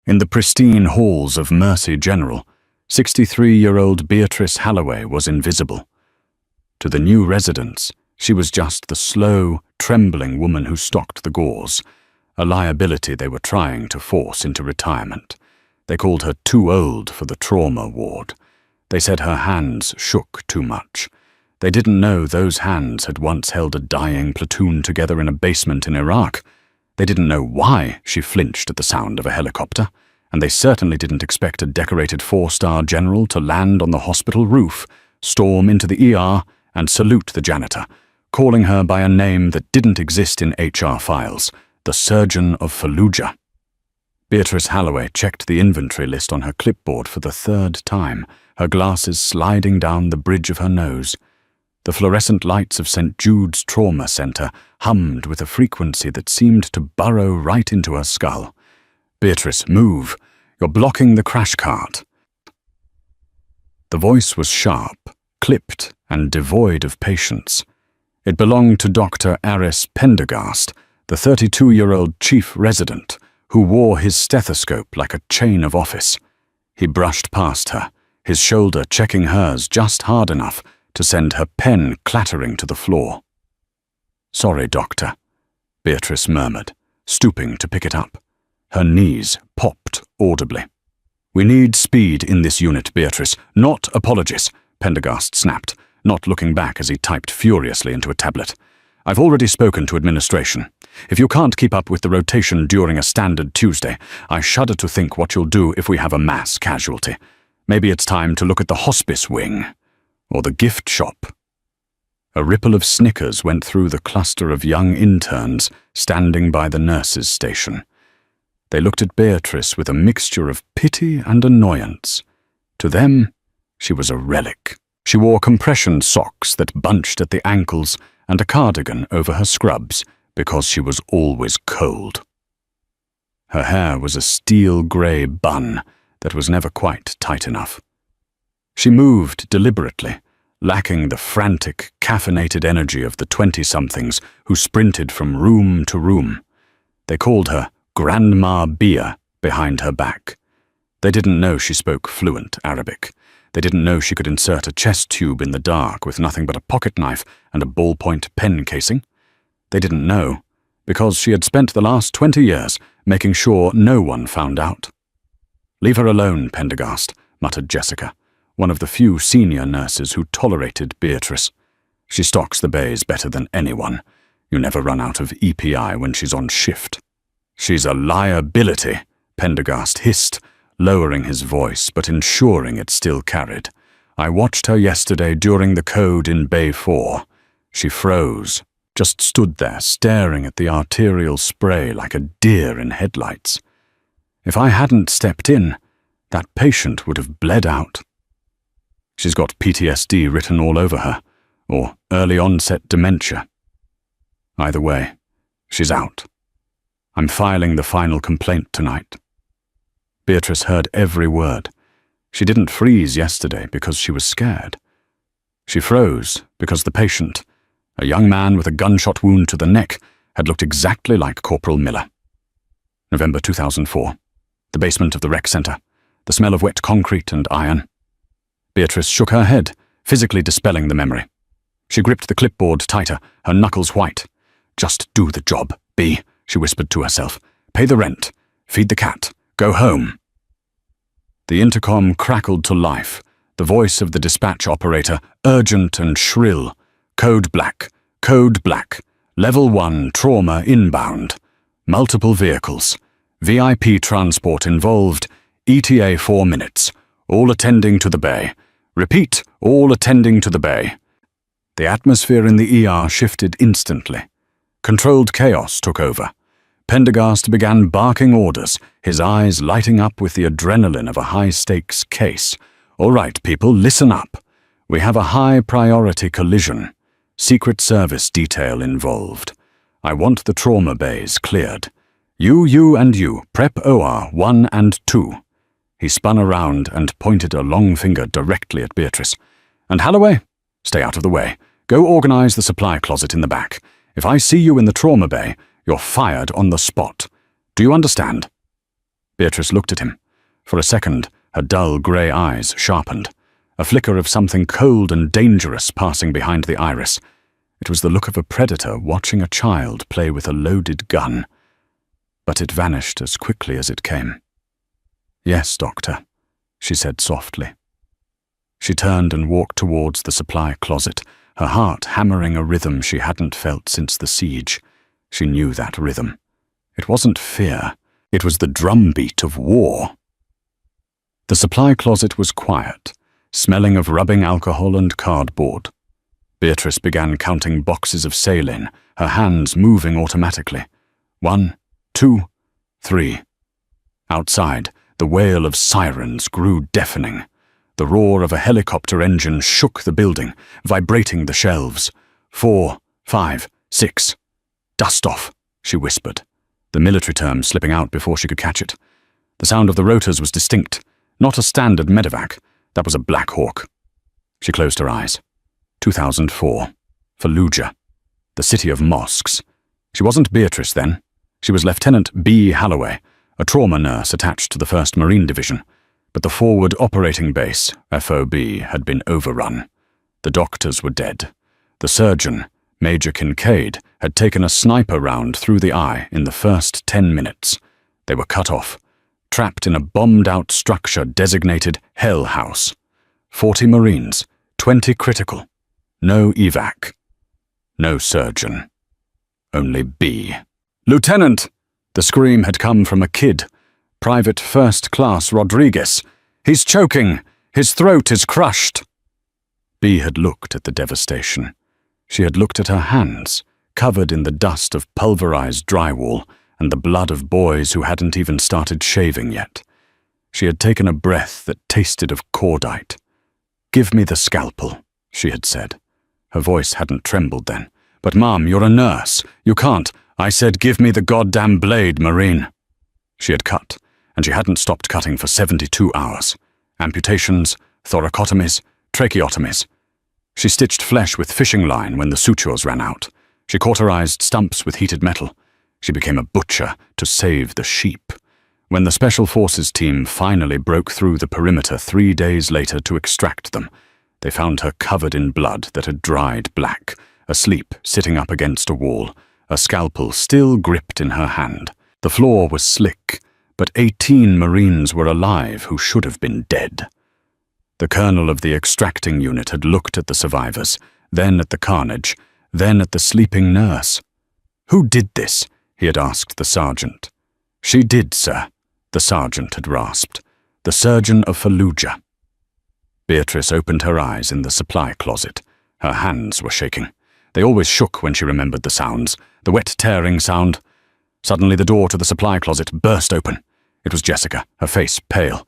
In the pristine halls of Mercy General, 63-year-old Beatrice Halloway was invisible. To the new residents, she was just the slow, trembling woman who stocked the gauze, a liability they were trying to force into retirement. They called her too old for the trauma ward. They said her hands shook too much. They didn't know those hands had once held a dying platoon together in a basement in Iraq. They didn't know why she flinched at the sound of a helicopter, and they certainly didn't expect a decorated 4-star general to land on the hospital roof, storm into the ER, and salute the janitor, calling her by a name that didn't exist in HR files, the surgeon of Fallujah. Beatrice Halloway checked the inventory list on her clipboard for the 3rd time, her glasses sliding down the bridge of her nose. The fluorescent lights of St. Jude's Trauma Center hummed with a frequency that seemed to burrow right into her skull. "Beatrice, move. You're blocking the crash cart." The voice was sharp, clipped, and devoid of patience. It belonged to Dr. Aris Pendergast, the 32-year-old chief resident, who wore his stethoscope like a chain of office. He brushed past her, his shoulder checking hers just hard enough to send her pen clattering to the floor. "Sorry, doctor," Beatrice murmured, stooping to pick it up. Her knees popped audibly. "We need speed in this unit, Beatrice, not apologies," Pendergast snapped, not looking back as he typed furiously into a tablet. "I've already spoken to administration. If you can't keep up with the rotation during a standard Tuesday, I shudder to think what you'll do if we have a mass casualty. Maybe it's time to look at the hospice wing. Or the gift shop." A ripple of snickers went through the cluster of young interns standing by the nurses' station. They looked at Beatrice with a mixture of pity and annoyance. To them, she was a relic. She wore compression socks that bunched at the ankles and a cardigan over her scrubs because she was always cold. Her hair was a steel-grey bun that was never quite tight enough. She moved deliberately, lacking the frantic, caffeinated energy of the 20-somethings who sprinted from room to room. They called her Grandma Bia behind her back. They didn't know she spoke fluent Arabic. They didn't know she could insert a chest tube in the dark with nothing but a pocket knife and a ballpoint pen casing. They didn't know, because she had spent the last 20 years making sure no one found out. "Leave her alone, Pendergast," muttered Jessica, one of the few senior nurses who tolerated Beatrice. "She stocks the bays better than anyone. You never run out of EPI when she's on shift." "She's a liability," Pendergast hissed, lowering his voice but ensuring it still carried. "I watched her yesterday during the code in Bay 4. She froze, just stood there staring at the arterial spray like a deer in headlights. If I hadn't stepped in, that patient would have bled out. She's got PTSD written all over her, or early-onset dementia. Either way, she's out. I'm filing the final complaint tonight." Beatrice heard every word. She didn't freeze yesterday because she was scared. She froze because the patient, a young man with a gunshot wound to the neck, had looked exactly like Corporal Miller. November 2004. The basement of the rec center. The smell of wet concrete and iron. Beatrice shook her head, physically dispelling the memory. She gripped the clipboard tighter, her knuckles white. "Just do the job, B," she whispered to herself. "Pay the rent. Feed the cat. Go home." The intercom crackled to life, the voice of the dispatch operator urgent and shrill. "Code black. Code black. Level 1 trauma inbound. Multiple vehicles. VIP transport involved. ETA 4 minutes. All attending to the bay. Repeat, all attending to the bay." The atmosphere in the ER shifted instantly. Controlled chaos took over. Pendergast began barking orders, his eyes lighting up with the adrenaline of a high-stakes case. "All right, people, listen up. We have a high-priority collision. Secret Service detail involved. I want the trauma bays cleared. You, and you, prep OR 1 and 2. He spun around and pointed a long finger directly at Beatrice. "And Halloway, stay out of the way. Go organize the supply closet in the back. If I see you in the trauma bay, you're fired on the spot. Do you understand?" Beatrice looked at him. For a second, her dull grey eyes sharpened, a flicker of something cold and dangerous passing behind the iris. It was the look of a predator watching a child play with a loaded gun. But it vanished as quickly as it came. "Yes, Doctor," she said softly. She turned and walked towards the supply closet, her heart hammering a rhythm she hadn't felt since the siege. She knew that rhythm. It wasn't fear, it was the drumbeat of war. The supply closet was quiet, smelling of rubbing alcohol and cardboard. Beatrice began counting boxes of saline, her hands moving automatically. 1, 2, 3. Outside, the wail of sirens grew deafening. The roar of a helicopter engine shook the building, vibrating the shelves. 4, 5, 6. "Dust off," she whispered, the military term slipping out before she could catch it. The sound of the rotors was distinct, not a standard medevac. That was a Black Hawk. She closed her eyes. 2004. Fallujah. The city of mosques. She wasn't Beatrice then. She was Lieutenant B. Halloway, a trauma nurse attached to the 1st Marine Division. But the forward operating base, FOB, had been overrun. The doctors were dead. The surgeon, Major Kincaid, had taken a sniper round through the eye in the first 10 minutes. They were cut off, trapped in a bombed-out structure designated Hell House. 40 Marines, 20 critical. No evac. No surgeon. Only B. "Lieutenant!" The scream had come from a kid, Private First Class Rodriguez. "He's choking! His throat is crushed!" B had looked at the devastation. She had looked at her hands, covered in the dust of pulverized drywall and the blood of boys who hadn't even started shaving yet. She had taken a breath that tasted of cordite. "Give me the scalpel," she had said. Her voice hadn't trembled then. "But Mom, you're a nurse. You can't." "I said, give me the goddamn blade, Marine." She had cut, and she hadn't stopped cutting for 72 hours. Amputations, thoracotomies, tracheotomies. She stitched flesh with fishing line when the sutures ran out. She cauterized stumps with heated metal. She became a butcher to save the sheep. When the Special Forces team finally broke through the perimeter 3 days later to extract them, they found her covered in blood that had dried black, asleep sitting up against a wall, a scalpel still gripped in her hand. The floor was slick, but 18 Marines were alive who should have been dead. The colonel of the extracting unit had looked at the survivors, then at the carnage, then at the sleeping nurse. "Who did this?" he had asked the sergeant. "She did, sir," the sergeant had rasped. "The surgeon of Fallujah." Beatrice opened her eyes in the supply closet. Her hands were shaking. They always shook when she remembered the sounds, the wet tearing sound. Suddenly the door to the supply closet burst open. It was Jessica, her face pale.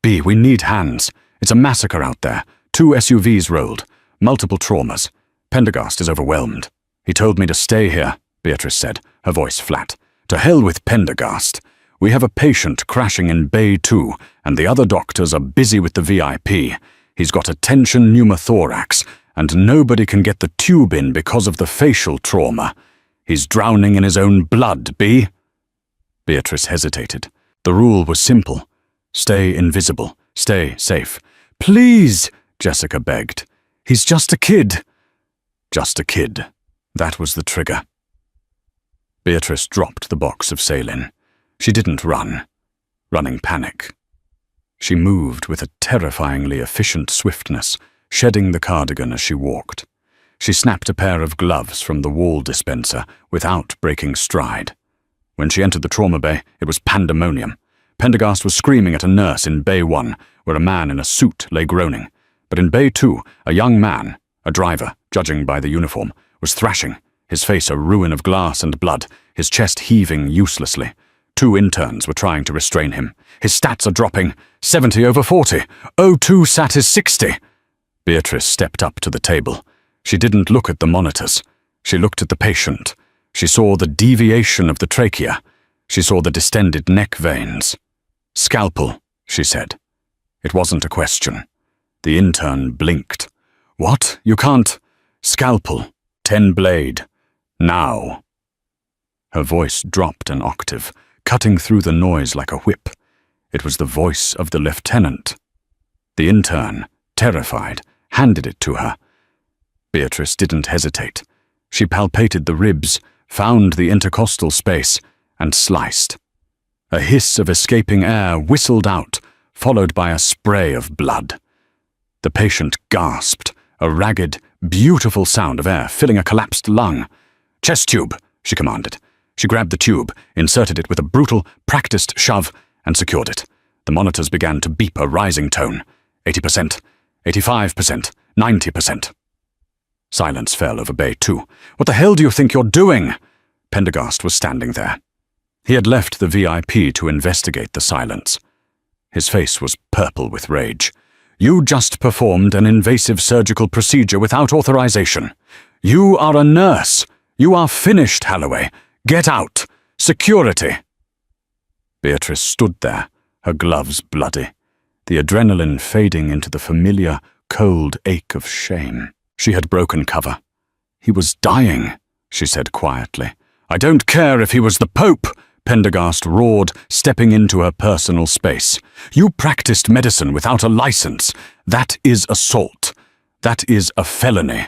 "B, we need hands. It's a massacre out there. 2 SUVs rolled. Multiple traumas. Pendergast is overwhelmed." "He told me to stay here," Beatrice said, her voice flat. "To hell with Pendergast. We have a patient crashing in Bay 2, and the other doctors are busy with the VIP. He's got a tension pneumothorax, and nobody can get the tube in because of the facial trauma. He's drowning in his own blood, B." Beatrice hesitated. The rule was simple. Stay invisible. Stay safe. "Please," Jessica begged. "He's just a kid." Just a kid. That was the trigger. Beatrice dropped the box of saline. She didn't run. Running panic. She moved with a terrifyingly efficient swiftness, shedding the cardigan as she walked. She snapped a pair of gloves from the wall dispenser without breaking stride. When she entered the trauma bay, it was pandemonium. Pendergast was screaming at a nurse in Bay 1, where a man in a suit lay groaning. But in Bay 2, a young man, a driver, judging by the uniform, was thrashing, his face a ruin of glass and blood, his chest heaving uselessly. 2 interns were trying to restrain him. "His stats are dropping. 70 over 40. O2 sat is 60. Beatrice stepped up to the table. She didn't look at the monitors. She looked at the patient. She saw the deviation of the trachea. She saw the distended neck veins. "Scalpel," she said. It wasn't a question. The intern blinked. "What? You can't—" "Scalpel. 10 blade. Now." Her voice dropped an octave, cutting through the noise like a whip. It was the voice of the lieutenant. The intern, terrified, handed it to her. Beatrice didn't hesitate. She palpated the ribs, found the intercostal space, and sliced. A hiss of escaping air whistled out, followed by a spray of blood. The patient gasped, a ragged, beautiful sound of air filling a collapsed lung. "Chest tube," she commanded. She grabbed the tube, inserted it with a brutal, practiced shove, and secured it. The monitors began to beep a rising tone. 80%, 85%, 90%. Silence fell over Bay 2. "What the hell do you think you're doing?" Pendergast was standing there. He had left the VIP to investigate the silence. His face was purple with rage. "You just performed an invasive surgical procedure without authorization. You are a nurse. You are finished, Holloway. Get out. Security." Beatrice stood there, her gloves bloody, the adrenaline fading into the familiar, cold ache of shame. She had broken cover. "He was dying," she said quietly. "I don't care if he was the Pope," Pendergast roared, stepping into her personal space. "You practiced medicine without a license. That is assault. That is a felony.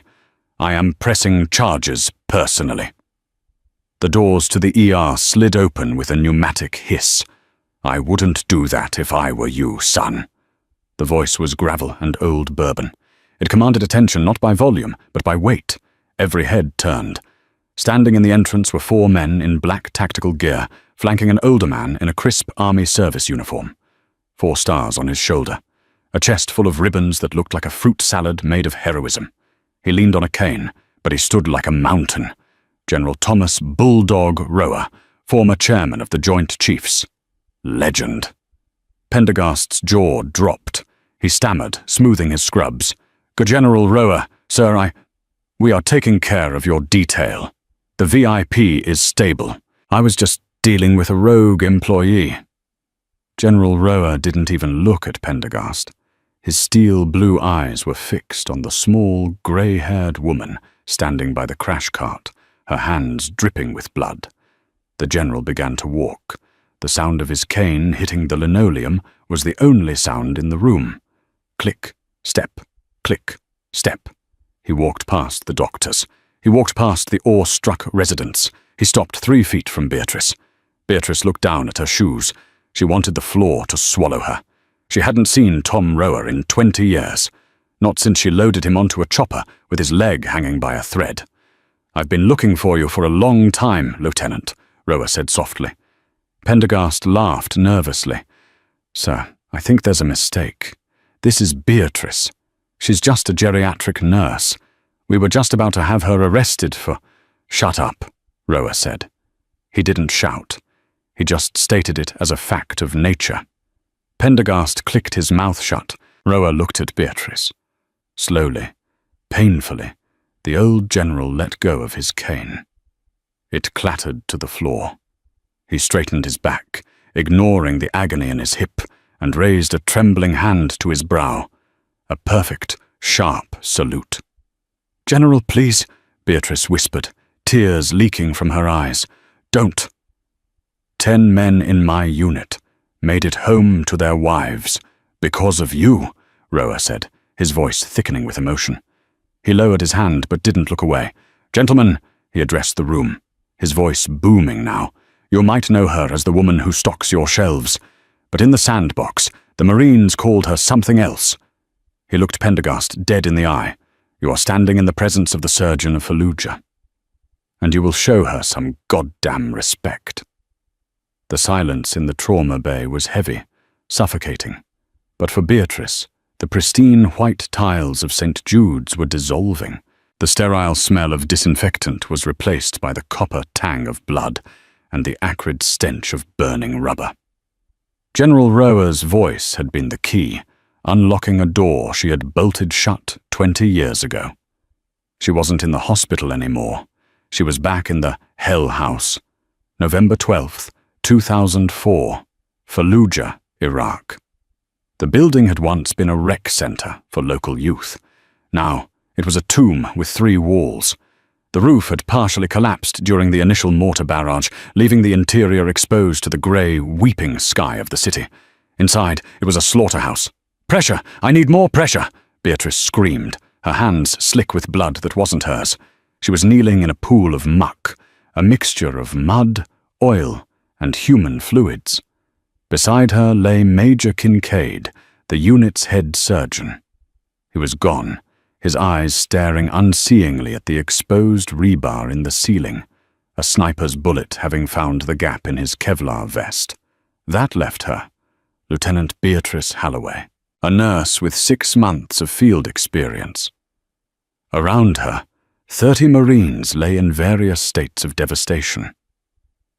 I am pressing charges personally." The doors to the ER slid open with a pneumatic hiss. "I wouldn't do that if I were you, son." The voice was gravel and old bourbon. It commanded attention not by volume, but by weight. Every head turned. Standing in the entrance were 4 men in black tactical gear, flanking an older man in a crisp army service uniform. 4 stars on his shoulder. A chest full of ribbons that looked like a fruit salad made of heroism. He leaned on a cane, but he stood like a mountain. General Thomas Bulldog Rower, former chairman of the Joint Chiefs. Legend. Pendergast's jaw dropped. He stammered, smoothing his scrubs. "General Rower, sir, we are taking care of your detail. The VIP is stable. I was just dealing with a rogue employee." General Rower didn't even look at Pendergast. His steel blue eyes were fixed on the small, grey-haired woman standing by the crash cart, her hands dripping with blood. The general began to walk. The sound of his cane hitting the linoleum was the only sound in the room. Click, step, click, step. He walked past the doctors. He walked past the awe-struck residents. He stopped 3 feet from Beatrice. Beatrice looked down at her shoes. She wanted the floor to swallow her. She hadn't seen Tom Rower in 20 years, not since she loaded him onto a chopper with his leg hanging by a thread. "I've been looking for you for a long time, Lieutenant," Rower said softly. Pendergast laughed nervously. "Sir, I think there's a mistake. This is Beatrice. She's just a geriatric nurse. We were just about to have her arrested for—" "Shut up," Rower said. He didn't shout. He just stated it as a fact of nature. Pendergast clicked his mouth shut. Rower looked at Beatrice. Slowly, painfully, the old general let go of his cane. It clattered to the floor. He straightened his back, ignoring the agony in his hip, and raised a trembling hand to his brow. A perfect, sharp salute. "General, please," Beatrice whispered, tears leaking from her eyes. "Don't." 10 men in my unit made it home to their wives. "Because of you," Rower said, his voice thickening with emotion. He lowered his hand but didn't look away. "Gentlemen," he addressed the room, his voice booming now, "you might know her as the woman who stocks your shelves. But in the sandbox, the Marines called her something else." He looked Pendergast dead in the eye. "You are standing in the presence of the surgeon of Fallujah. And you will show her some goddamn respect." The silence in the trauma bay was heavy, suffocating. But for Beatrice, the pristine white tiles of St. Jude's were dissolving. The sterile smell of disinfectant was replaced by the copper tang of blood and the acrid stench of burning rubber. General Rower's voice had been the key, unlocking a door she had bolted shut 20 years ago. She wasn't in the hospital anymore. She was back in the Hell House. November 12th, 2004, Fallujah, Iraq. The building had once been a rec center for local youth. Now, it was a tomb with 3 walls. The roof had partially collapsed during the initial mortar barrage, leaving the interior exposed to the grey, weeping sky of the city. Inside, it was a slaughterhouse. "Pressure! I need more pressure!" Beatrice screamed, her hands slick with blood that wasn't hers. She was kneeling in a pool of muck, a mixture of mud, oil, and human fluids. Beside her lay Major Kincaid, the unit's head surgeon. He was gone, his eyes staring unseeingly at the exposed rebar in the ceiling, a sniper's bullet having found the gap in his Kevlar vest. That left her, Lieutenant Beatrice Halloway, a nurse with 6 months of field experience. Around her, 30 Marines lay in various states of devastation.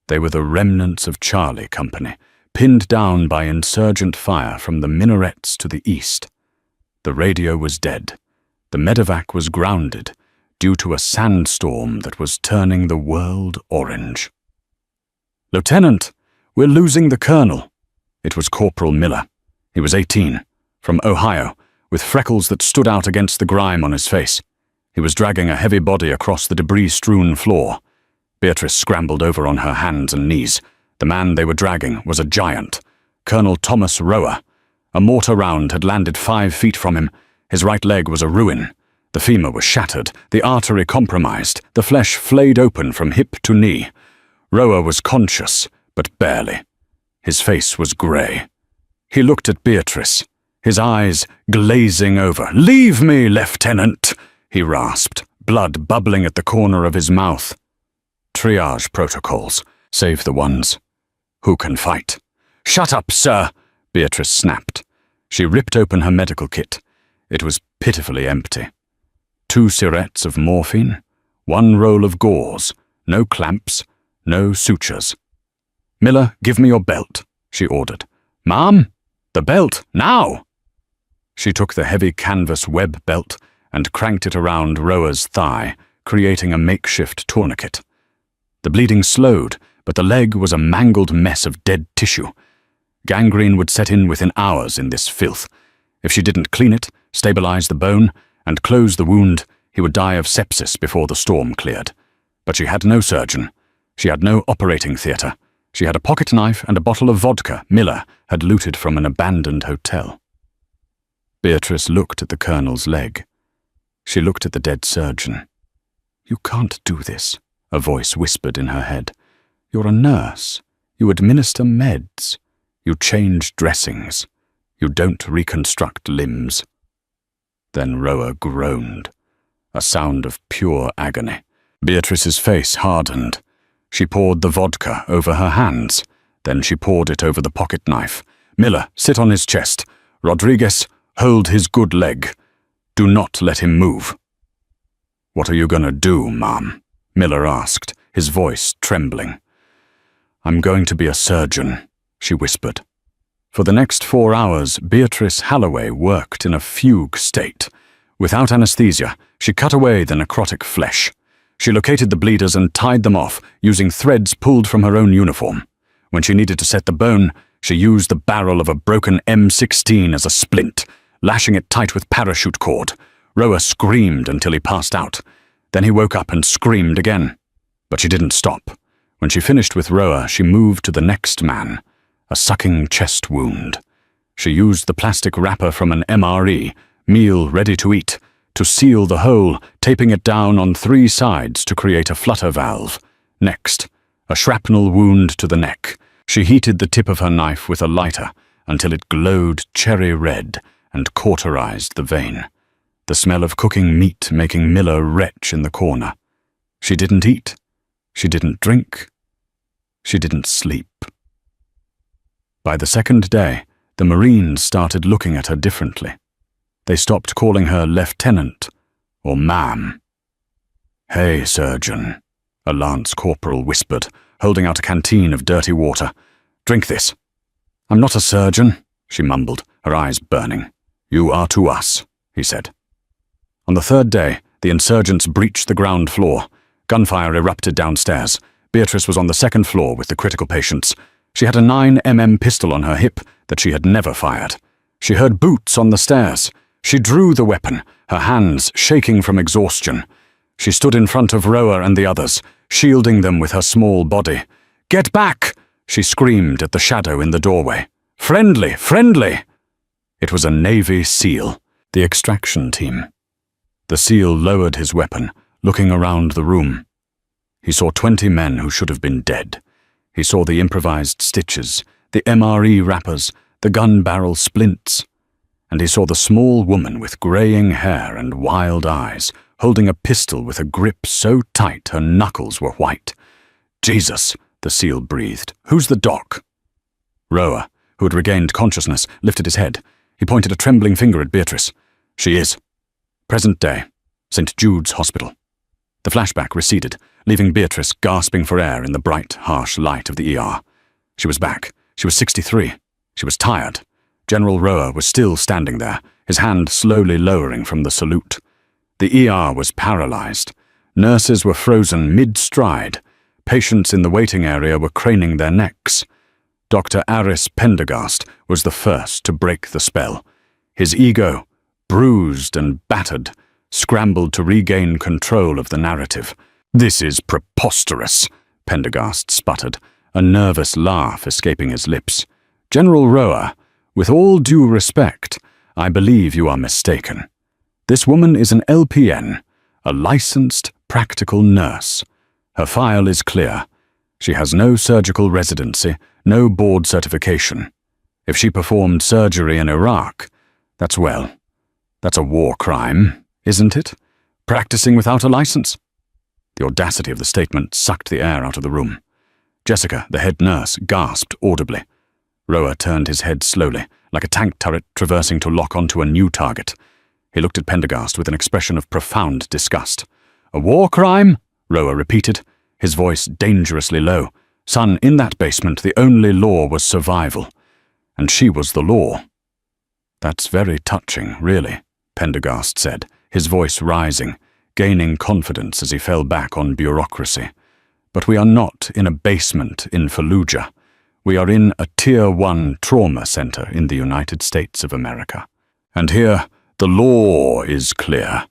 They were the remnants of Charlie Company, pinned down by insurgent fire from the minarets to the east. The radio was dead. The medevac was grounded due to a sandstorm that was turning the world orange. "Lieutenant, we're losing the colonel." It was Corporal Miller. He was 18, from Ohio, with freckles that stood out against the grime on his face. He was dragging a heavy body across the debris-strewn floor. Beatrice scrambled over on her hands and knees. The man they were dragging was a giant, Colonel Thomas Rower. A mortar round had landed 5 feet from him. His right leg was a ruin. The femur was shattered, the artery compromised, the flesh flayed open from hip to knee. Rower was conscious, but barely. His face was grey. He looked at Beatrice, his eyes glazing over. "Leave me, Lieutenant," he rasped, blood bubbling at the corner of his mouth. "Triage protocols, save the ones who can fight." "Shut up, sir," Beatrice snapped. She ripped open her medical kit. It was pitifully empty. 2 syrettes of morphine, 1 roll of gauze, no clamps, no sutures. "Miller, give me your belt," she ordered. "Ma'am, the belt, now!" She took the heavy canvas web belt and cranked it around Rower's thigh, creating a makeshift tourniquet. The bleeding slowed, but the leg was a mangled mess of dead tissue. Gangrene would set in within hours in this filth. If she didn't clean it, stabilize the bone, and close the wound, he would die of sepsis before the storm cleared. But she had no surgeon. She had no operating theatre. She had a pocket knife and a bottle of vodka Miller had looted from an abandoned hotel. Beatrice looked at the colonel's leg. She looked at the dead surgeon. "You can't do this," a voice whispered in her head. "You're a nurse. You administer meds. You change dressings. You don't reconstruct limbs." Then Rower groaned, a sound of pure agony. Beatrice's face hardened. She poured the vodka over her hands. Then she poured it over the pocket knife. "Miller, sit on his chest. Rodriguez, hold his good leg. Do not let him move." "What are you going to do, Mom?" Miller asked, his voice trembling. "I'm going to be a surgeon," she whispered. For the next 4 hours, Beatrice Halloway worked in a fugue state. Without anesthesia, she cut away the necrotic flesh. She located the bleeders and tied them off, using threads pulled from her own uniform. When she needed to set the bone, she used the barrel of a broken M16 as a splint, lashing it tight with parachute cord. Rower screamed until he passed out. Then he woke up and screamed again. But she didn't stop. When she finished with Rower, she moved to the next man, a sucking chest wound. She used the plastic wrapper from an MRE, meal ready to eat, to seal the hole, taping it down on 3 sides to create a flutter valve. Next, a shrapnel wound to the neck. She heated the tip of her knife with a lighter until it glowed cherry red and cauterized the vein, the smell of cooking meat making Miller retch in the corner. She didn't eat. She didn't drink. She didn't sleep. By the 2nd day, the Marines started looking at her differently. They stopped calling her Lieutenant or Ma'am. "Hey, surgeon," a lance corporal whispered, holding out a canteen of dirty water. "Drink this." "I'm not a surgeon," she mumbled, her eyes burning. "You are to us," he said. On the 3rd day, the insurgents breached the ground floor. Gunfire erupted downstairs. Beatrice was on the 2nd floor with the critical patients. She had a 9mm pistol on her hip that she had never fired. She heard boots on the stairs. She drew the weapon, her hands shaking from exhaustion. She stood in front of Rower and the others, shielding them with her small body. "Get back!" she screamed at the shadow in the doorway. Friendly! Friendly! It was a Navy SEAL, the extraction team. The SEAL lowered his weapon, looking around the room. He saw 20 men who should have been dead. He saw the improvised stitches, the MRE wrappers, the gun barrel splints. And he saw the small woman with greying hair and wild eyes, holding a pistol with a grip so tight her knuckles were white. "Jesus," the SEAL breathed. "Who's the doc?" Roa, who had regained consciousness, lifted his head. He pointed a trembling finger at Beatrice. "She is. Present day, St. Jude's Hospital." The flashback receded, leaving Beatrice gasping for air in the bright, harsh light of the ER. She was back. She was 63. She was tired. General Roa was still standing there, his hand slowly lowering from the salute. The ER was paralyzed. Nurses were frozen mid-stride. Patients in the waiting area were craning their necks. Dr. Aris Pendergast was the first to break the spell. His ego, bruised and battered, scrambled to regain control of the narrative. "This is preposterous," Pendergast sputtered, a nervous laugh escaping his lips. "General Roa, with all due respect, I believe you are mistaken. This woman is an LPN, a licensed practical nurse. Her file is clear. She has no surgical residency, no board certification. If she performed surgery in Iraq, that's a war crime, isn't it? Practicing without a license?" The audacity of the statement sucked the air out of the room. Jessica, the head nurse, gasped audibly. Roa turned his head slowly, like a tank turret traversing to lock onto a new target. He looked at Pendergast with an expression of profound disgust. "A war crime?" Roa repeated, his voice dangerously low. "Son, in that basement, the only law was survival. And she was the law." "That's very touching, really," Pendergast said, his voice rising, gaining confidence as he fell back on bureaucracy. "But we are not in a basement in Fallujah. We are in a Tier 1 trauma center in the United States of America. And here, the law is clear.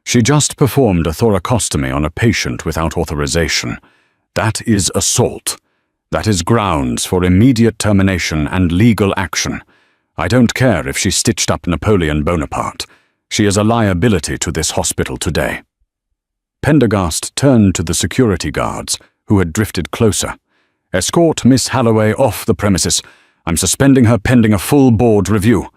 She just performed a thoracostomy on a patient without authorization. That is assault. That is grounds for immediate termination and legal action. I don't care if she stitched up Napoleon Bonaparte. She is a liability to this hospital today." Pendergast turned to the security guards, who had drifted closer. "Escort Miss Halloway off the premises. I'm suspending her pending a full board review."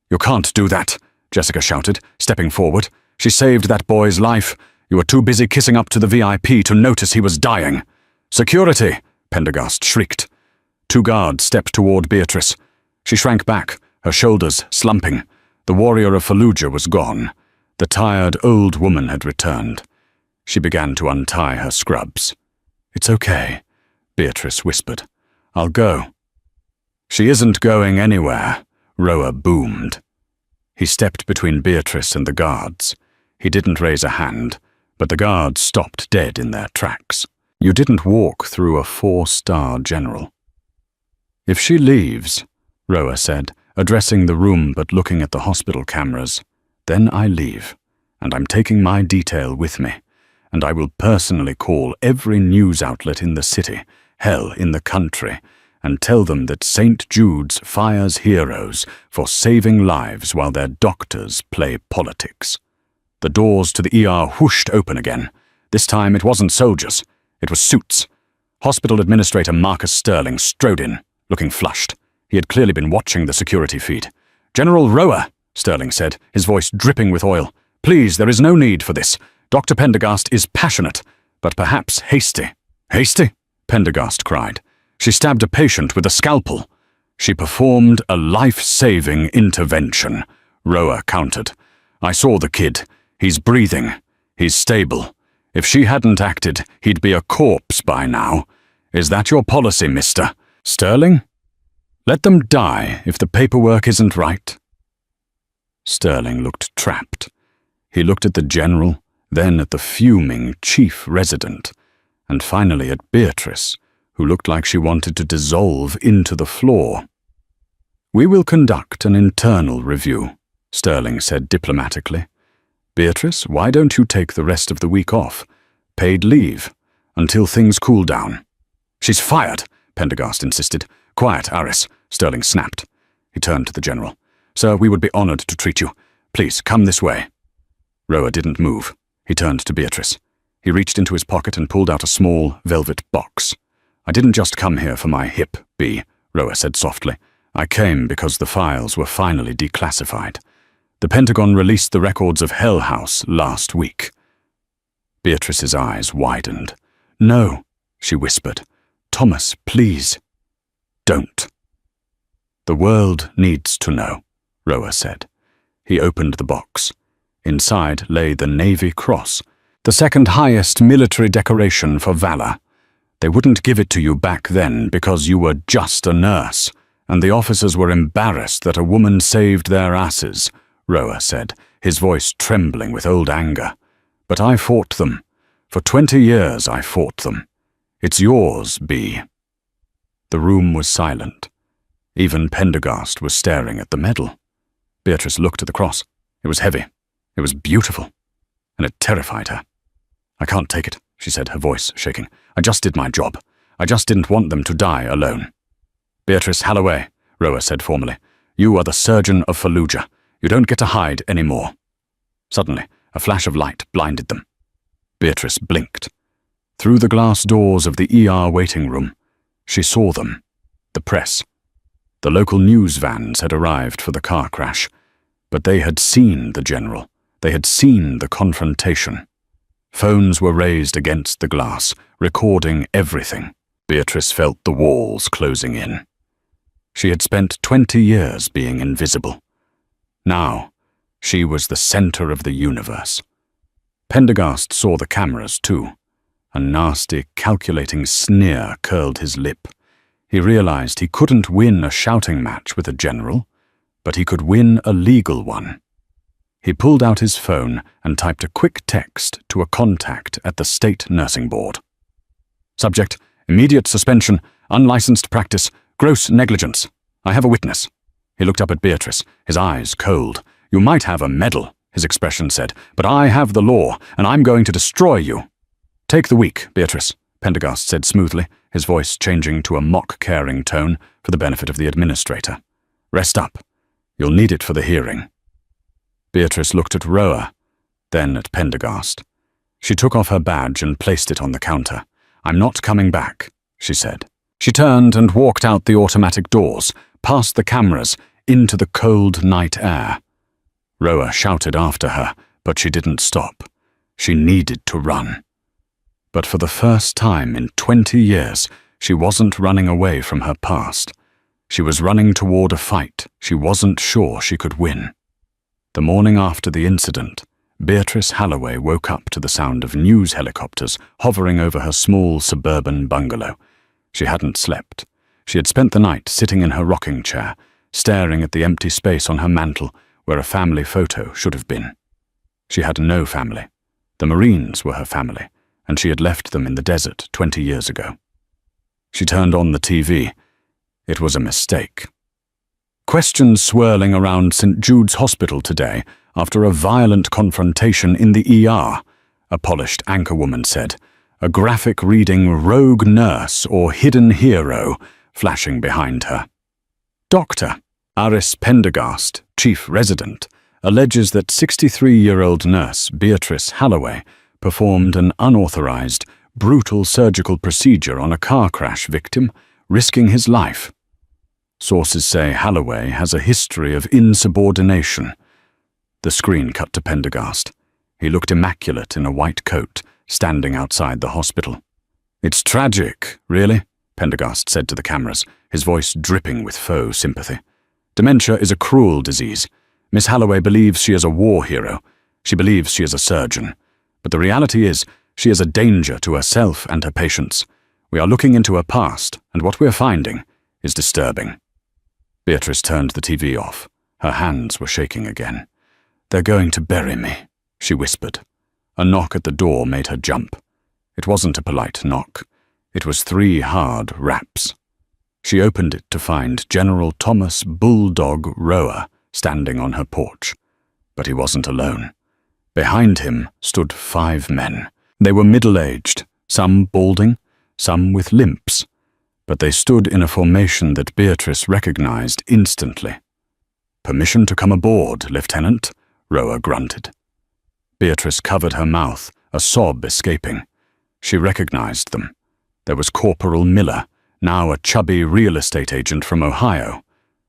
"You can't do that," Jessica shouted, stepping forward. "She saved that boy's life. You were too busy kissing up to the VIP to notice he was dying." "Security!" Pendergast shrieked. 2 guards stepped toward Beatrice. She shrank back, her shoulders slumping. The warrior of Fallujah was gone. The tired old woman had returned. She began to untie her scrubs. "It's okay," Beatrice whispered. "I'll go." "She isn't going anywhere," Roa boomed. He stepped between Beatrice and the guards. He didn't raise a hand, but the guards stopped dead in their tracks. "You didn't walk through a 4-star general." "If she leaves," Roa said, addressing the room but looking at the hospital cameras, "then I leave, and I'm taking my detail with me, and I will personally call every news outlet in the city, hell, in the country, and tell them that St. Jude's fires heroes for saving lives while their doctors play politics." The doors to the ER whooshed open again. This time it wasn't soldiers. It was suits. Hospital Administrator Marcus Sterling strode in, looking flushed. He had clearly been watching the security feed. "General Roa," Sterling said, his voice dripping with oil. "Please, there is no need for this. Dr. Pendergast is passionate, but perhaps hasty." "Hasty?" Pendergast cried. "She stabbed a patient with a scalpel." "She performed a life-saving intervention," Roa countered. "I saw the kid. He's breathing. He's stable. If she hadn't acted, he'd be a corpse by now. Is that your policy, mister? Sterling? Let them die if the paperwork isn't right." Sterling looked trapped. He looked at the general, then at the fuming chief resident, and finally at Beatrice, who looked like she wanted to dissolve into the floor. "We will conduct an internal review," Sterling said diplomatically. "Beatrice, why don't you take the rest of the week off? Paid leave, until things cool down." "She's fired," Pendergast insisted. "Quiet, Aris," Sterling snapped. He turned to the general. "Sir, we would be honored to treat you. Please, come this way." Roa didn't move. He turned to Beatrice. He reached into his pocket and pulled out a small, velvet box. "I didn't just come here for my hip, B," Roa said softly. "I came because the files were finally declassified. The Pentagon released the records of Hell House last week." Beatrice's eyes widened. "No," she whispered. "Thomas, please. Don't." "The world needs to know," Roa said. He opened the box. Inside lay the Navy Cross, the second highest military decoration for valor. "They wouldn't give it to you back then because you were just a nurse, and the officers were embarrassed that a woman saved their asses," Roa said, his voice trembling with old anger. "But I fought them. For 20 years I fought them. It's yours, B." The room was silent. Even Pendergast was staring at the medal. Beatrice looked at the cross. It was heavy. It was beautiful. And it terrified her. "I can't take it," she said, her voice shaking. "I just did my job. I just didn't want them to die alone." "Beatrice Halloway," Roa said formally, "you are the surgeon of Fallujah. You don't get to hide anymore." Suddenly, a flash of light blinded them. Beatrice blinked. Through the glass doors of the ER waiting room, she saw them. The press. The local news vans had arrived for the car crash, but they had seen the general. They had seen the confrontation. Phones were raised against the glass, recording everything. Beatrice felt the walls closing in. She had spent 20 years being invisible. Now, she was the center of the universe. Pendergast saw the cameras, too. A nasty, calculating sneer curled his lip. He realized he couldn't win a shouting match with a general, but he could win a legal one. He pulled out his phone and typed a quick text to a contact at the State Nursing Board. "Subject, immediate suspension, unlicensed practice, gross negligence. I have a witness." He looked up at Beatrice, his eyes cold. "You might have a medal," his expression said, "but I have the law, and I'm going to destroy you." "Take the week, Beatrice," Pendergast said smoothly, his voice changing to a mock-caring tone for the benefit of the administrator. "Rest up. You'll need it for the hearing." Beatrice looked at Roa, then at Pendergast. She took off her badge and placed it on the counter. "I'm not coming back," she said. She turned and walked out the automatic doors, past the cameras, into the cold night air. Roa shouted after her, but she didn't stop. She needed to run. But for the first time in 20 years, she wasn't running away from her past. She was running toward a fight she wasn't sure she could win. The morning after the incident, Beatrice Halloway woke up to the sound of news helicopters hovering over her small suburban bungalow. She hadn't slept. She had spent the night sitting in her rocking chair, staring at the empty space on her mantel where a family photo should have been. She had no family. The Marines were her family, and she had left them in the desert 20 years ago. She turned on the TV. It was a mistake. Questions swirling around St. Jude's Hospital today after a violent confrontation in the ER, a polished anchorwoman said, a graphic reading "Rogue Nurse" or "Hidden Hero" flashing behind her. Dr. Aris Pendergast, chief resident, alleges that 63-year-old nurse Beatrice Halloway performed an unauthorized, brutal surgical procedure on a car crash victim, risking his life. Sources say Halloway has a history of insubordination. The screen cut to Pendergast. He looked immaculate in a white coat, standing outside the hospital. "It's tragic, really," Pendergast said to the cameras, his voice dripping with faux sympathy. "Dementia is a cruel disease. Miss Halloway believes she is a war hero. She believes she is a surgeon. But the reality is, she is a danger to herself and her patients. We are looking into her past, and what we are finding is disturbing." Beatrice turned the TV off. Her hands were shaking again. "They're going to bury me," she whispered. A knock at the door made her jump. It wasn't a polite knock. It was 3 hard raps. She opened it to find General Thomas Bulldog Roa standing on her porch. But he wasn't alone. Behind him stood 5 men. They were middle-aged, some balding, some with limps. but they stood in a formation that Beatrice recognized instantly. "Permission to come aboard, Lieutenant," Roa grunted. Beatrice covered her mouth, a sob escaping. She recognized them. There was Corporal Miller, now a chubby real estate agent from Ohio.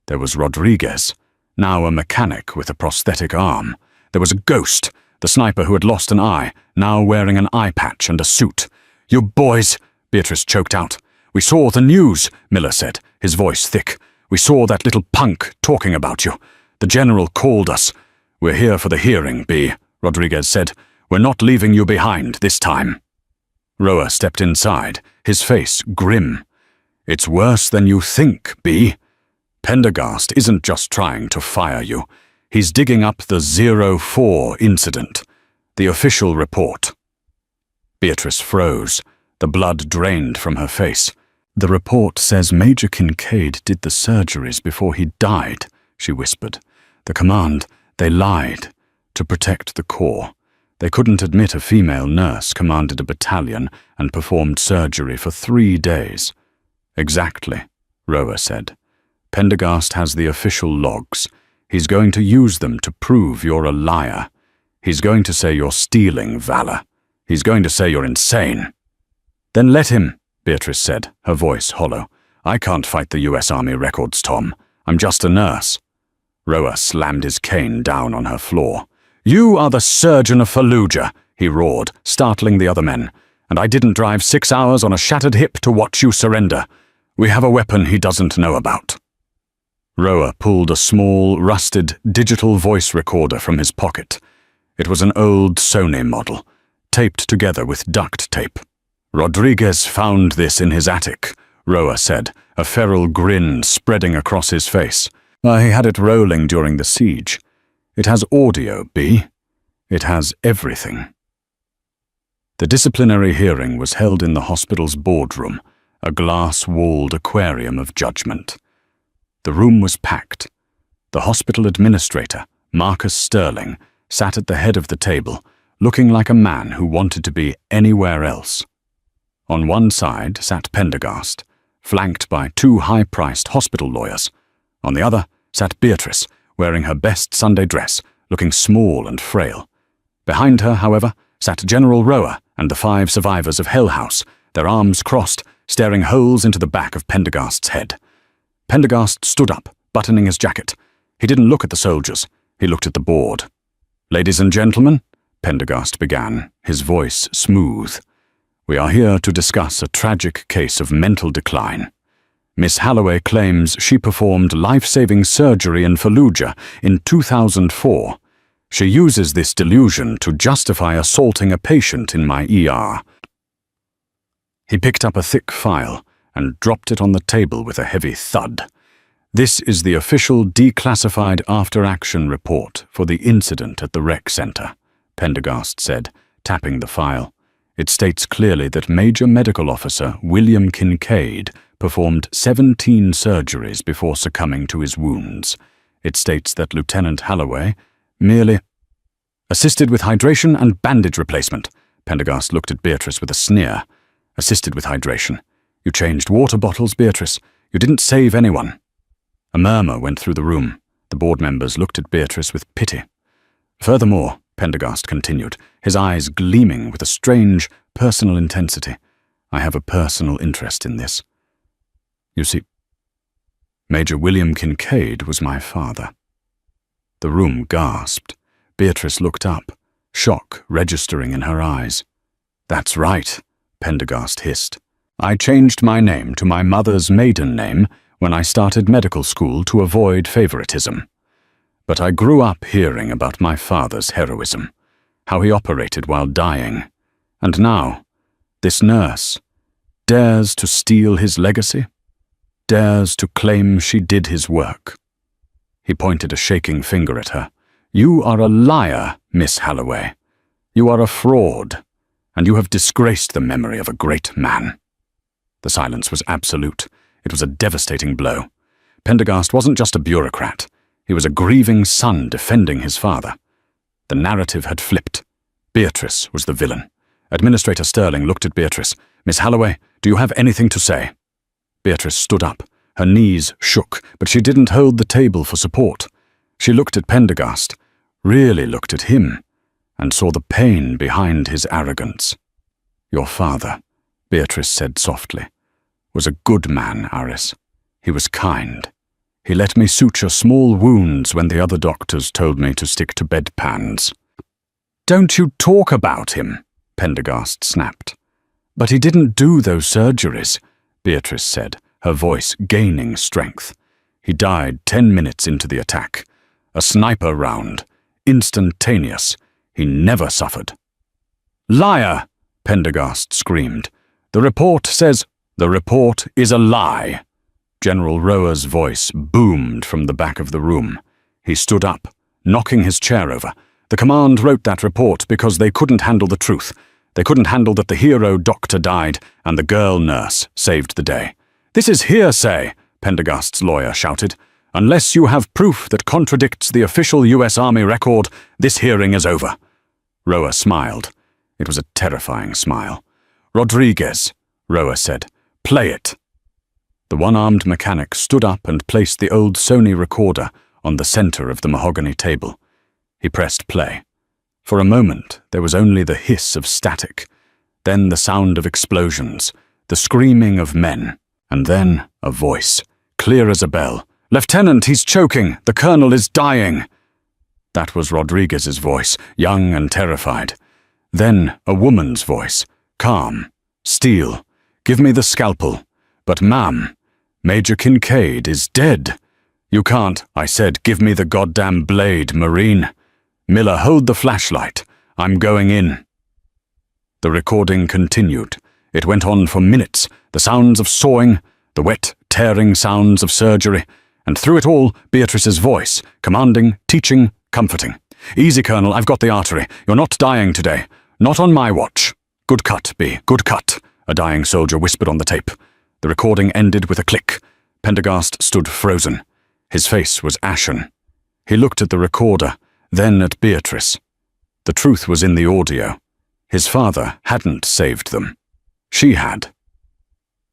There was Rodriguez, now a mechanic with a prosthetic arm. There was a Ghost, the sniper who had lost an eye, now wearing an eye patch and a suit. "You boys," Beatrice choked out. "We saw the news," Miller said, his voice thick. "We saw that little punk talking about you. The general called us. We're here for the hearing, B," Rodriguez said. "We're not leaving you behind this time." Roa stepped inside, his face grim. "It's worse than you think, B. Pendergast isn't just trying to fire you. He's digging up the 04 incident, the official report." Beatrice froze. The blood drained from her face. "The report says Major Kincaid did the surgeries before he died," she whispered. "The command, they lied. To protect the Corps. They couldn't admit a female nurse commanded a battalion and performed surgery for 3 days." "Exactly," Roa said. "Pendergast has the official logs. He's going to use them to prove you're a liar. He's going to say you're stealing valor. He's going to say you're insane." "Then let him," Beatrice said, her voice hollow. "I can't fight the US Army records, Tom. I'm just a nurse." Roa slammed his cane down on her floor. "You are the surgeon of Fallujah," he roared, startling the other men. "And I didn't drive 6 hours on a shattered hip to watch you surrender. We have a weapon he doesn't know about." Roa pulled a small, rusted, digital voice recorder from his pocket. It was an old Sony model, taped together with duct tape. "Rodriguez found this in his attic," Roa said, a feral grin spreading across his face. "I had it rolling during the siege. It has audio, B. It has everything." The disciplinary hearing was held in the hospital's boardroom, a glass-walled aquarium of judgment. The room was packed. The hospital administrator, Marcus Sterling, sat at the head of the table, looking like a man who wanted to be anywhere else. On one side sat Pendergast, flanked by 2 high-priced hospital lawyers. On the other sat Beatrice, wearing her best Sunday dress, looking small and frail. Behind her, however, sat General Roa and the 5 survivors of Hell House, their arms crossed, staring holes into the back of Pendergast's head. Pendergast stood up, buttoning his jacket. He didn't look at the soldiers. He looked at the board. "Ladies and gentlemen," Pendergast began, his voice smooth, "we are here to discuss a tragic case of mental decline. Miss Holloway claims she performed life-saving surgery in Fallujah in 2004. She uses this delusion to justify assaulting a patient in my ER." He picked up a thick file and dropped it on the table with a heavy thud. "This is the official declassified after-action report for the incident at the rec center," Pendergast said, tapping the file. "It states clearly that Major Medical Officer William Kincaid performed 17 surgeries before succumbing to his wounds. It states that Lieutenant Holloway merely assisted with hydration and bandage replacement." Pendergast looked at Beatrice with a sneer. "Assisted with hydration. You changed water bottles, Beatrice. You didn't save anyone." A murmur went through the room. The board members looked at Beatrice with pity. "Furthermore," Pendergast continued, his eyes gleaming with a strange, personal intensity, "I have a personal interest in this. You see, Major William Kincaid was my father." The room gasped. Beatrice looked up, shock registering in her eyes. "That's right," Pendergast hissed. "I changed my name to my mother's maiden name when I started medical school to avoid favoritism. But I grew up hearing about my father's heroism, how he operated while dying. And now, this nurse dares to steal his legacy, dares to claim she did his work." He pointed a shaking finger at her. "You are a liar, Miss Holloway. You are a fraud, and you have disgraced the memory of a great man." The silence was absolute. It was a devastating blow. Pendergast wasn't just a bureaucrat. He was a grieving son defending his father. The narrative had flipped. Beatrice was the villain. Administrator Sterling looked at Beatrice. "Miss Holloway, do you have anything to say?" Beatrice stood up. Her knees shook, but she didn't hold the table for support. She looked at Pendergast, really looked at him, and saw the pain behind his arrogance. "Your father," Beatrice said softly, "was a good man, Aris. He was kind. He let me suture small wounds when the other doctors told me to stick to bedpans." "Don't you talk about him," Pendergast snapped. "But he didn't do those surgeries," Beatrice said, her voice gaining strength. "He died 10 minutes into the attack. A sniper round. Instantaneous. He never suffered." "Liar!" Pendergast screamed. "The report says—" "The report is a lie." General Roa's voice boomed from the back of the room. He stood up, knocking his chair over. "The command wrote that report because they couldn't handle the truth. They couldn't handle that the hero doctor died and the girl nurse saved the day." "This is hearsay," Pendergast's lawyer shouted. "Unless you have proof that contradicts the official U.S. Army record, this hearing is over." Roa smiled. It was a terrifying smile. "Rodriguez," Roa said, "play it." The one-armed mechanic stood up and placed the old Sony recorder on the center of the mahogany table. He pressed play. For a moment, there was only the hiss of static, then the sound of explosions, the screaming of men, and then a voice, clear as a bell. "Lieutenant, he's choking! The colonel is dying!" That was Rodriguez's voice, young and terrified. Then a woman's voice, calm, steel. "Give me the scalpel." "But ma'am, Major Kincaid is dead." "You can't," I said. "Give me the goddamn blade, Marine." "Miller, hold the flashlight. I'm going in." The recording continued. It went on for minutes, the sounds of sawing, the wet, tearing sounds of surgery, and through it all, Beatrice's voice, commanding, teaching, comforting. "Easy, Colonel, I've got the artery. You're not dying today. Not on my watch." "Good cut, B, good cut," a dying soldier whispered on the tape. The recording ended with a click. Pendergast stood frozen. His face was ashen. He looked at the recorder, then at Beatrice. The truth was in the audio. His father hadn't saved them. She had.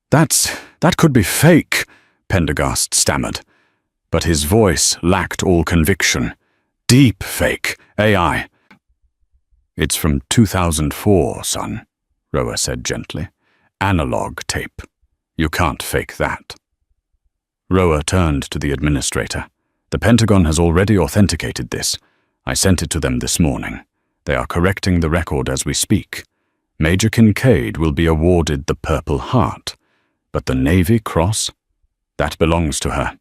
That could be fake," Pendergast stammered. But his voice lacked all conviction. "Deep fake. AI." "It's from 2004, son," Roa said gently. "Analog tape. You can't fake that." Roa turned to the administrator. "The Pentagon has already authenticated this. I sent it to them this morning. They are correcting the record as we speak. Major Kincaid will be awarded the Purple Heart. But the Navy Cross? That belongs to her."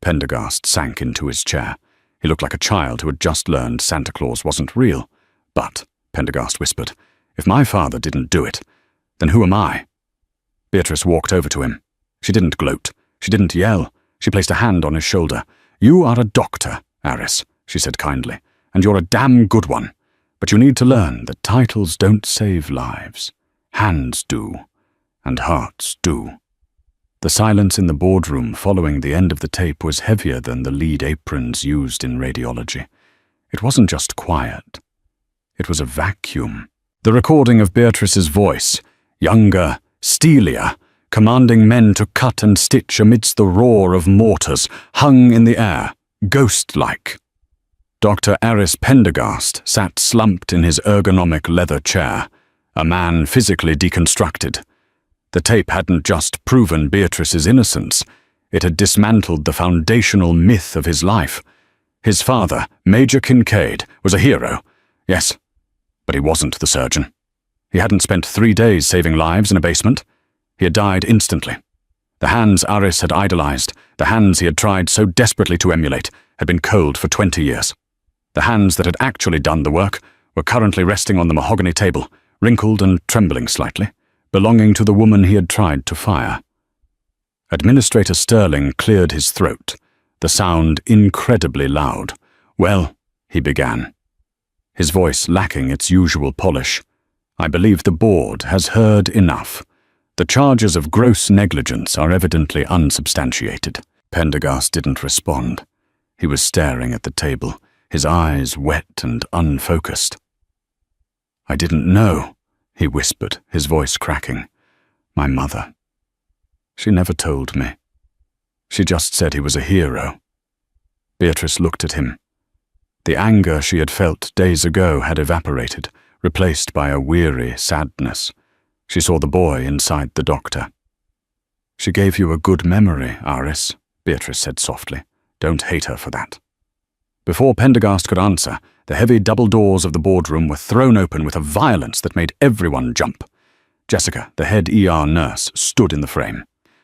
Pendergast sank into his chair. He looked like a child who had just learned Santa Claus wasn't real. "But," Pendergast whispered, "if my father didn't do it, then who am I?" Beatrice walked over to him. She didn't gloat. She didn't yell. She placed a hand on his shoulder. "You are a doctor, Aris," she said kindly, "and you're a damn good one. But you need to learn that titles don't save lives. Hands do, and hearts do." The silence in the boardroom following the end of the tape was heavier than the lead aprons used in radiology. It wasn't just quiet. It was a vacuum. The recording of Beatrice's voice, younger, steelier, commanding men to cut and stitch amidst the roar of mortars, hung in the air, ghost-like. Dr. Aris Pendergast sat slumped in his ergonomic leather chair, a man physically deconstructed. The tape hadn't just proven Beatrice's innocence, it had dismantled the foundational myth of his life. His father, Major Kincaid, was a hero, yes, but he wasn't the surgeon. He hadn't spent 3 days saving lives in a basement. He had died instantly. The hands Aris had idolized, the hands he had tried so desperately to emulate, had been cold for 20 years. The hands that had actually done the work were currently resting on the mahogany table, wrinkled and trembling slightly, belonging to the woman he had tried to fire. Administrator Sterling cleared his throat, the sound incredibly loud. "Well," he began, his voice lacking its usual polish, "I believe the board has heard enough. The charges of gross negligence are evidently unsubstantiated." Pendergast didn't respond. He was staring at the table, his eyes wet and unfocused. "I didn't know," he whispered, his voice cracking. "My mother." She never told me. She just said he was a hero. Beatrice looked at him. The anger she had felt days ago had evaporated, replaced by a weary sadness. She saw the boy inside the doctor. "She gave you a good memory, Aris," Beatrice said softly. "Don't hate her for that." Before Pendergast could answer, the heavy double doors of the boardroom were thrown open with a violence that made everyone jump. Jessica, the head ER nurse, stood in the frame.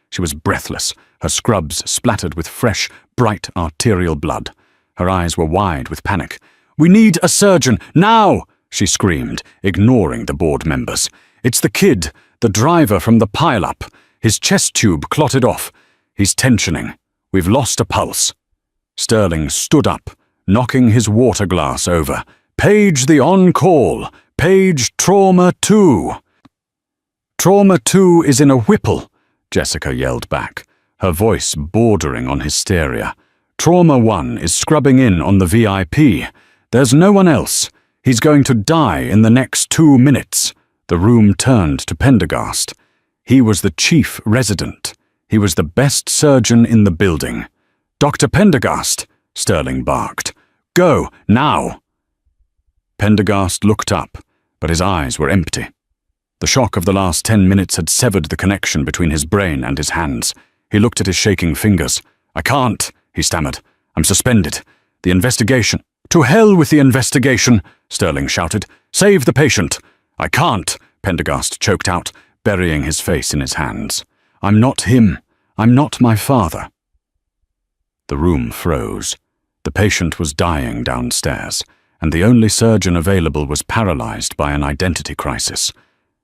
She was breathless, her scrubs splattered with fresh, bright arterial blood. Her eyes were wide with panic. "We need a surgeon, now!" she screamed, ignoring the board members. "It's the kid, the driver from the pile-up. His chest tube clotted off. He's tensioning. We've lost a pulse." Sterling stood up, knocking his water glass over. "Page the on-call. Page Trauma 2. "Trauma 2 is in a Whipple," Jessica yelled back, her voice bordering on hysteria. "Trauma 1 is scrubbing in on the VIP. There's no one else. He's going to die in the next 2 minutes." The room turned to Pendergast. He was the chief resident. He was the best surgeon in the building. "Dr. Pendergast," Sterling barked. "Go, now!" Pendergast looked up, but his eyes were empty. The shock of the last 10 minutes had severed the connection between his brain and his hands. He looked at his shaking fingers. "I can't," he stammered. "I'm suspended. The investigation—" "To hell with the investigation," Sterling shouted. "Save the patient." "I can't," Pendergast choked out, burying his face in his hands. "I'm not him. I'm not my father." The room froze. The patient was dying downstairs, and the only surgeon available was paralyzed by an identity crisis.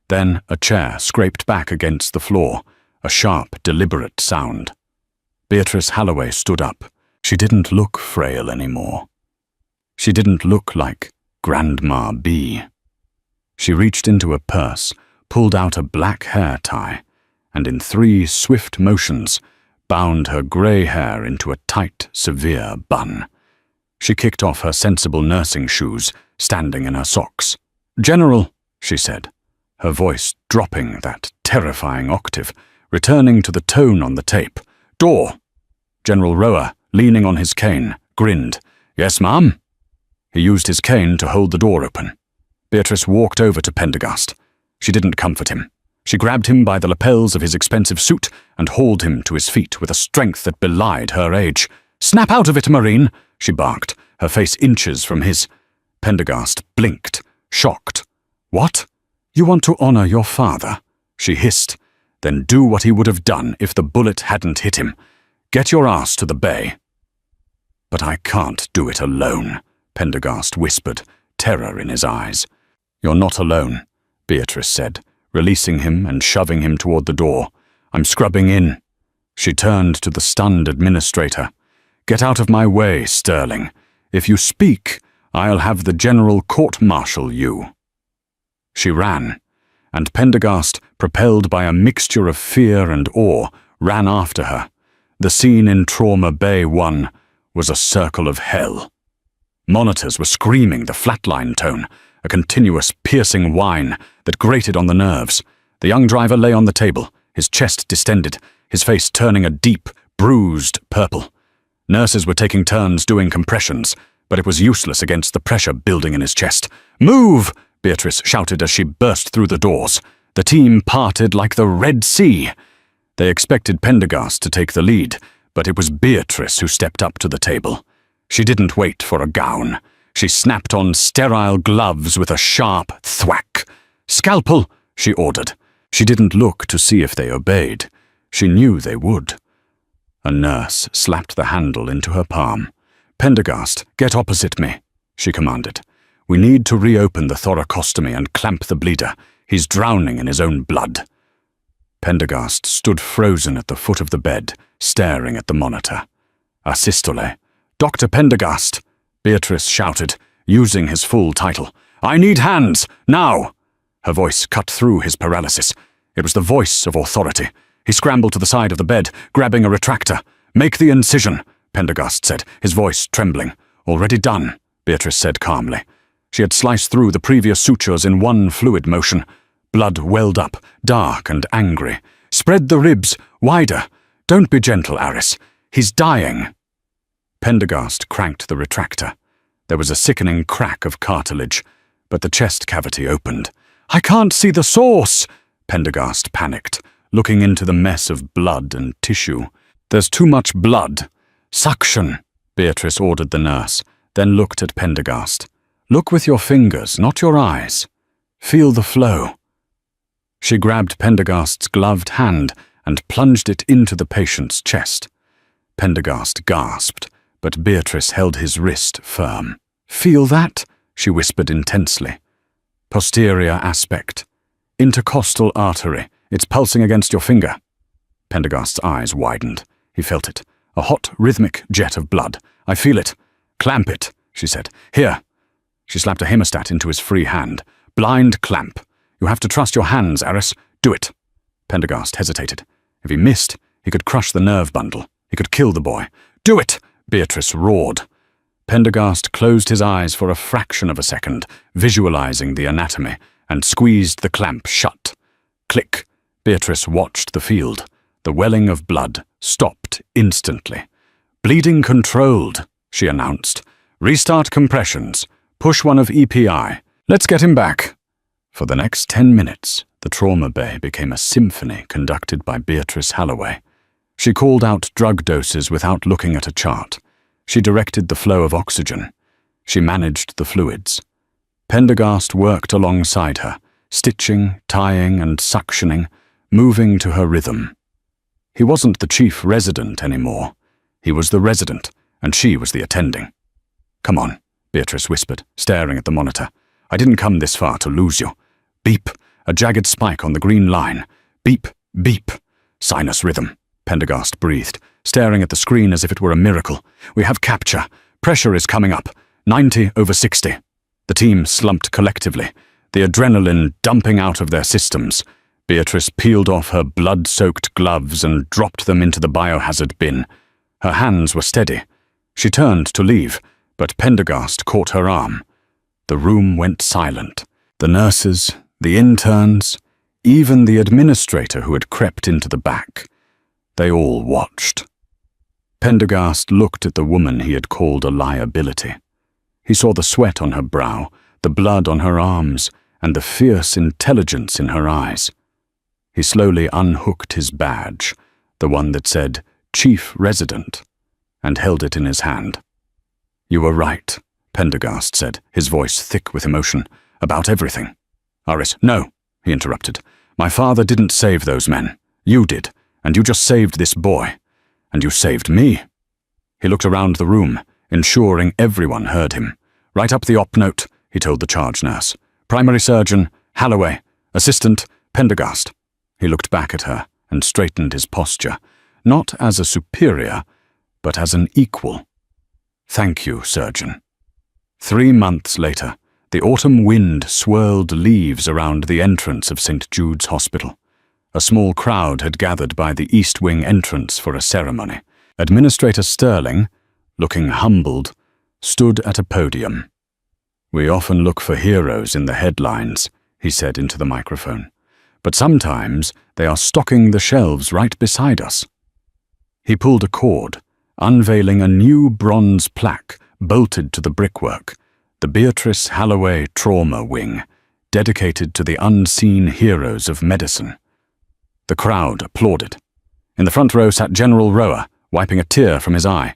Then a chair scraped back against the floor, a sharp, deliberate sound. Beatrice Halloway stood up. She didn't look frail anymore. She didn't look like Grandma B. She reached into a purse, pulled out a black hair tie, and in 3 swift motions, bound her grey hair into a tight, severe bun. She kicked off her sensible nursing shoes, standing in her socks. "General," she said, her voice dropping that terrifying octave, returning to the tone on the tape. "Door!" General Rower, leaning on his cane, grinned. "Yes, ma'am." He used his cane to hold the door open. Beatrice walked over to Pendergast. She didn't comfort him. She grabbed him by the lapels of his expensive suit and hauled him to his feet with a strength that belied her age. "Snap out of it, Marine," she barked, her face inches from his. Pendergast blinked, shocked. "What? You want to honor your father?" she hissed. "Then do what he would have done if the bullet hadn't hit him. Get your ass to the bay." "But I can't do it alone," Pendergast whispered, terror in his eyes. "You're not alone," Beatrice said, releasing him and shoving him toward the door. "I'm scrubbing in." She turned to the stunned administrator. "Get out of my way, Sterling. If you speak, I'll have the general court-martial you." She ran, and Pendergast, propelled by a mixture of fear and awe, ran after her. The scene in Trauma Bay 1 was a circle of hell. Monitors were screaming the flatline tone, a continuous, piercing whine that grated on the nerves. The young driver lay on the table, his chest distended, his face turning a deep, bruised purple. Nurses were taking turns doing compressions, but it was useless against the pressure building in his chest. "Move!" Beatrice shouted as she burst through the doors. The team parted like the Red Sea. They expected Pendergast to take the lead, but it was Beatrice who stepped up to the table. She didn't wait for a gown. She snapped on sterile gloves with a sharp thwack. "Scalpel!" she ordered. She didn't look to see if they obeyed. She knew they would. A nurse slapped the handle into her palm. "Pendergast, get opposite me," she commanded. "We need to reopen the thoracostomy and clamp the bleeder. He's drowning in his own blood." Pendergast stood frozen at the foot of the bed, staring at the monitor. "Asystole. Dr. Pendergast," Beatrice shouted, using his full title. "I need hands, now!" Her voice cut through his paralysis. It was the voice of authority. He scrambled to the side of the bed, grabbing a retractor. "Make the incision," Pendergast said, his voice trembling. "Already done," Beatrice said calmly. She had sliced through the previous sutures in one fluid motion. Blood welled up, dark and angry. "Spread the ribs, Wider! Don't be gentle, Aris. He's dying!" Pendergast cranked the retractor. There was a sickening crack of cartilage, but the chest cavity opened. "I can't see the source!" Pendergast panicked, looking into the mess of blood and tissue. "There's too much blood. Suction," Beatrice ordered the nurse, then looked at Pendergast. "Look with your fingers, not your eyes. Feel the flow." She grabbed Pendergast's gloved hand and plunged it into the patient's chest. Pendergast gasped, but Beatrice held his wrist firm. "Feel that?" she whispered intensely. "Posterior aspect. Intercostal artery. It's pulsing against your finger." Pendergast's eyes widened. He felt it. A hot, rhythmic jet of blood. "I feel it." "Clamp it," she said. "Here." She slapped a hemostat into his free hand. "Blind clamp. You have to trust your hands, Aris. Do it." Pendergast hesitated. If he missed, he could crush the nerve bundle. He could kill the boy. "Do it!" Beatrice roared. Pendergast closed his eyes for a fraction of a second, visualizing the anatomy, and squeezed the clamp shut. Click. Beatrice watched the field. The welling of blood stopped instantly. "Bleeding controlled," she announced. "Restart compressions. Push one of EPI. Let's get him back." For the next 10 minutes, the trauma bay became a symphony conducted by Beatrice Halloway. She called out drug doses without looking at a chart. She directed the flow of oxygen. She managed the fluids. Pendergast worked alongside her, stitching, tying, and suctioning, moving to her rhythm. He wasn't the chief resident anymore. He was the resident, and she was the attending. "Come on," Beatrice whispered, staring at the monitor. "I didn't come this far to lose you." Beep, a jagged spike on the green line. Beep, beep. Sinus rhythm, Pendergast breathed, staring at the screen as if it were a miracle. "We have capture. Pressure is coming up. 90/60. The team slumped collectively, the adrenaline dumping out of their systems. Beatrice peeled off her blood-soaked gloves and dropped them into the biohazard bin. Her hands were steady. She turned to leave, but Pendergast caught her arm. The room went silent. The nurses, the interns, even the administrator who had crept into the back. They all watched. Pendergast looked at the woman he had called a liability. He saw the sweat on her brow, the blood on her arms, and the fierce intelligence in her eyes. He slowly unhooked his badge, the one that said Chief Resident, and held it in his hand. "You were right," Pendergast said, his voice thick with emotion, "about everything." "Aris, no," he interrupted. "My father didn't save those men. You did, and you just saved this boy. And you saved me." He looked around the room, ensuring everyone heard him. "Write up the op note," he told the charge nurse. "Primary surgeon, Halloway. Assistant, Pendergast." He looked back at her and straightened his posture, not as a superior, but as an equal. "Thank you, surgeon." 3 months later, the autumn wind swirled leaves around the entrance of St. Jude's Hospital. A small crowd had gathered by the East Wing entrance for a ceremony. Administrator Sterling, looking humbled, stood at a podium. "We often look for heroes in the headlines," he said into the microphone. "But sometimes they are stocking the shelves right beside us." He pulled a cord, unveiling a new bronze plaque bolted to the brickwork, the Beatrice Halloway Trauma Wing, dedicated to the unseen heroes of medicine. The crowd applauded. In the front row sat General Rower, wiping a tear from his eye.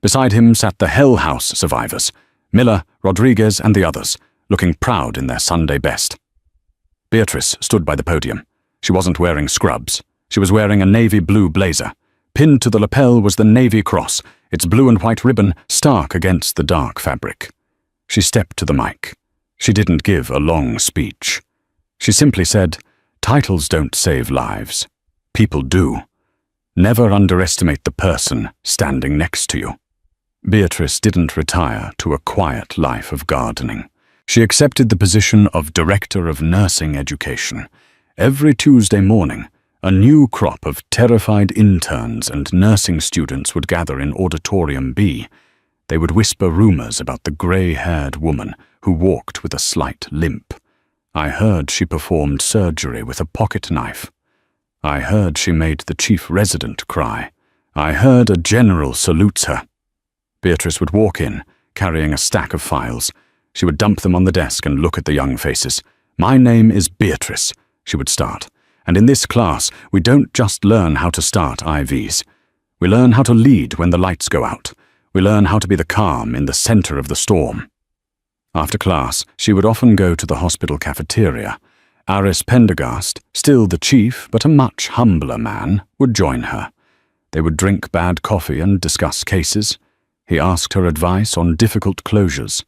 Beside him sat the Hell House survivors, Miller, Rodriguez, and the others, looking proud in their Sunday best. Beatrice stood by the podium. She wasn't wearing scrubs. She was wearing a navy blue blazer. Pinned to the lapel was the Navy Cross, its blue and white ribbon stark against the dark fabric. She stepped to the mic. She didn't give a long speech. She simply said, "Titles don't save lives. People do. Never underestimate the person standing next to you." Beatrice didn't retire to a quiet life of gardening. She accepted the position of Director of Nursing Education. Every Tuesday morning, a new crop of terrified interns and nursing students would gather in Auditorium B. They would whisper rumors about the grey-haired woman who walked with a slight limp. I heard she performed surgery with a pocket knife. I heard she made the chief resident cry. I heard a general salutes her. Beatrice would walk in, carrying a stack of files. She would dump them on the desk and look at the young faces. "My name is Beatrice," she would start. "And in this class, we don't just learn how to start IVs. We learn how to lead when the lights go out. We learn how to be the calm in the center of the storm." After class, she would often go to the hospital cafeteria. Aris Pendergast, still the chief but a much humbler man, would join her. They would drink bad coffee and discuss cases. He asked her advice on difficult closures.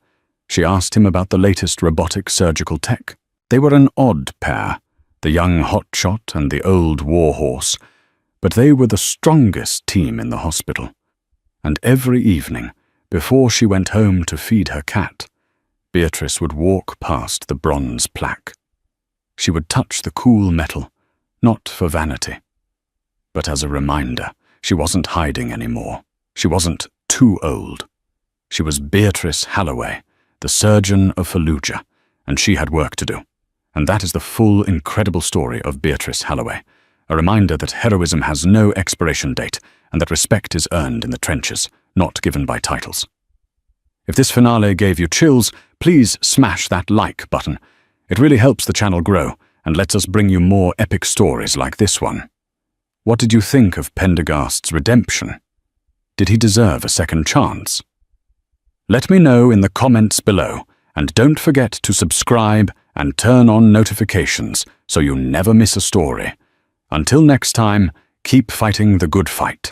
She asked him about the latest robotic surgical tech. They were an odd pair, the young hotshot and the old warhorse, but they were the strongest team in the hospital. And every evening, before she went home to feed her cat, Beatrice would walk past the bronze plaque. She would touch the cool metal, not for vanity, but as a reminder. She wasn't hiding anymore. She wasn't too old. She was Beatrice Halloway, the surgeon of Fallujah, and she had work to do. And that is the full, incredible story of Beatrice Halloway, a reminder that heroism has no expiration date and that respect is earned in the trenches, not given by titles. If this finale gave you chills, please smash that like button. It really helps the channel grow and lets us bring you more epic stories like this one. What did you think of Pendergast's redemption? Did he deserve a second chance? Let me know in the comments below, and don't forget to subscribe and turn on notifications so you never miss a story. Until next time, keep fighting the good fight.